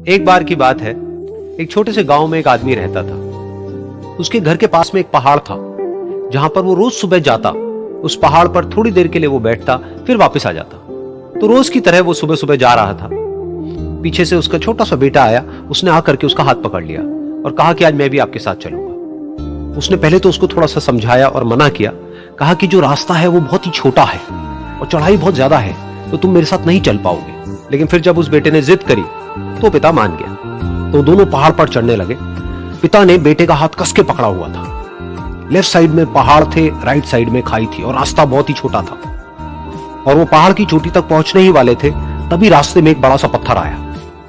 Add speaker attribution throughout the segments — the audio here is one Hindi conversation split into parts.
Speaker 1: एक बार की बात है, एक छोटे से गांव में एक आदमी रहता था। उसके घर के पास में एक पहाड़ था, जहां पर वो रोज सुबह जाता। उस पहाड़ पर थोड़ी देर के लिए वो बैठता, फिर वापस आ जाता। तो रोज की तरह वो सुबह सुबह जा रहा था। पीछे से उसका छोटा सा बेटा आया। उसने आकर के उसका हाथ पकड़ लिया और कहा कि आज मैं भी आपके साथ चलूंगा। उसने पहले तो उसको थोड़ा सा समझाया और मना किया। कहा कि जो रास्ता है वो बहुत ही छोटा है और चढ़ाई बहुत ज्यादा है, तो तुम मेरे साथ नहीं चल पाओगे। लेकिन फिर जब उस बेटे ने जिद करी तो पिता मान गया। तो दोनों पहाड़ पर चढ़ने लगे। पिता ने बेटे का हाथ कस के पकड़ा हुआ था। लेफ्ट साइड में पहाड़ थे, राइट साइड में खाई थी और रास्ता बहुत ही छोटा था। और वो पहाड़ की चोटी तक पहुंचने ही वाले थे, तभी रास्ते में एक बड़ा सा पत्थर आया।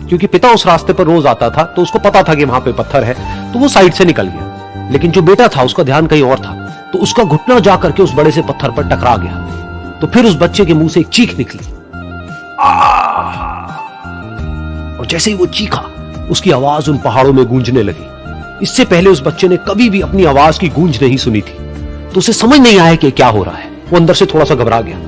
Speaker 1: क्योंकि पिता उस रास्ते पर रोज आता था, तो उसको पता था कि वहां पे पत्थर है, तो वो साइड से निकल गया। लेकिन जो बेटा था उसका ध्यान कहीं और था, तो उसका घुटना जा करके उस बड़े से पत्थर पर टकरा गया। तो फिर उस बच्चे के मुंह से एक चीख निकली। और जैसे ही वो चीखा, उसकी आवाज उन पहाड़ों में गूंजने लगी। इससे पहले उस बच्चे ने कभी भी अपनी आवाज की गूंज नहीं सुनी थी, तो उसे समझ नहीं आया कि क्या हो रहा है। वो अंदर से थोड़ा सा घबरा गया।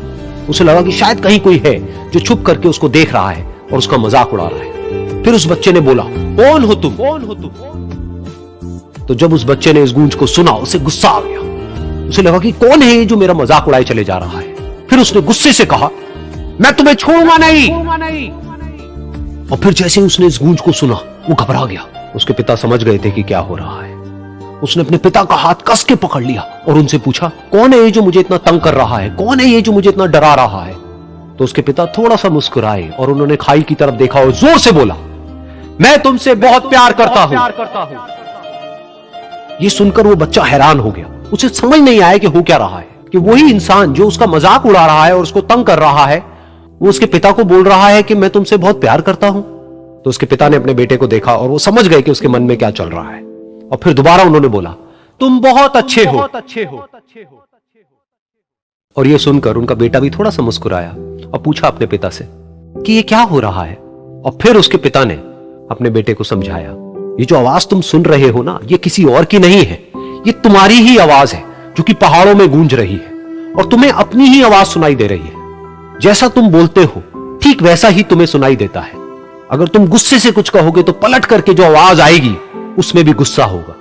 Speaker 1: उसे लगा कि शायद कहीं कोई है जो छुप करके उसको देख रहा है और उसका मजाक उड़ा रहा है। फिर उस बच्चे ने बोला, कौन हो तुम? कौन हो तुम? तो जब उस बच्चे ने इस गूंज को सुना, उसे गुस्सा आ गया। उसे लगा कि कौन है ये जो मेरा मजाक उड़ाए चले जा रहा है। फिर उसने गुस्से से कहा, मैं तुम्हें छोड़ूंगा नहीं। और फिर जैसे ही उसने इस गूंज को सुना, वो घबरा गया। उसके पिता समझ गए थे कि क्या हो रहा है। उसने अपने पिता का हाथ कस के पकड़ लिया और उनसे पूछा, कौन है ये जो मुझे इतना तंग कर रहा है? कौन है ये जो मुझे इतना डरा रहा है? तो उसके पिता थोड़ा सा मुस्कुराए और उन्होंने खाई की तरफ देखा और जोर से बोला, मैं तुमसे बहुत प्यार करता हूं। ये सुनकर वो बच्चा हैरान हो गया। उसे समझ नहीं आया कि हो क्या रहा है, कि वही इंसान जो उसका मजाक उड़ा रहा है और उसको तंग कर रहा है, वो उसके पिता को बोल रहा है कि मैं तुमसे बहुत प्यार करता हूं। तो उसके पिता ने अपने बेटे को देखा और वो समझ गए कि उसके मन में क्या चल रहा है। और फिर दोबारा उन्होंने बोला, तुम बहुत अच्छे हो। और ये सुनकर उनका बेटा भी थोड़ा सा मुस्कुराया और पूछा अपने पिता से कि ये क्या हो रहा है। और फिर उसके पिता ने अपने बेटे को समझाया, ये जो आवाज तुम सुन रहे हो ना, ये किसी और की नहीं है, ये तुम्हारी ही आवाज है जो कि पहाड़ों में गूंज रही है। और तुम्हें अपनी ही आवाज सुनाई दे रही है। जैसा तुम बोलते हो ठीक वैसा ही तुम्हें सुनाई देता है। अगर तुम गुस्से से कुछ कहोगे तो पलट करके जो आवाज आएगी उसमें भी गुस्सा होगा।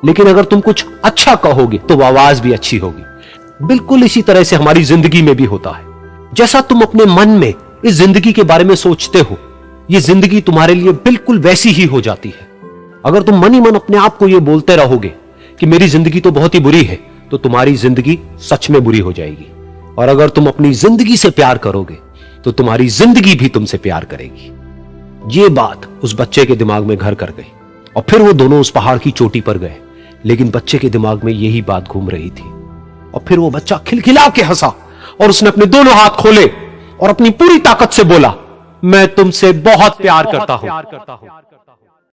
Speaker 1: लेकिन अगर तुम कुछ अच्छा कहोगे तो वो आवाज भी अच्छी होगी। बिल्कुल इसी तरह से हमारी जिंदगी में भी होता है। जैसा तुम अपने मन में इस जिंदगी के बारे में सोचते हो, ये जिंदगी तुम्हारे लिए बिल्कुल वैसी ही हो जाती है। अगर तुम मन ही मन अपने आप को ये बोलते रहोगे कि मेरी जिंदगी तो बहुत ही बुरी है, तो तुम्हारी जिंदगी सच में बुरी हो जाएगी। और अगर तुम अपनी जिंदगी से प्यार करोगे तो तुम्हारी जिंदगी भी तुमसे प्यार करेगी। ये बात उस बच्चे के दिमाग में घर कर गई और फिर वो दोनों उस पहाड़ की चोटी पर गए। लेकिन बच्चे के दिमाग में यही बात घूम रही थी। और फिर वो बच्चा खिलखिला के हंसा और उसने अपने दोनों हाथ खोले और अपनी पूरी ताकत से बोला, मैं तुमसे बहुत प्यार करता हूं।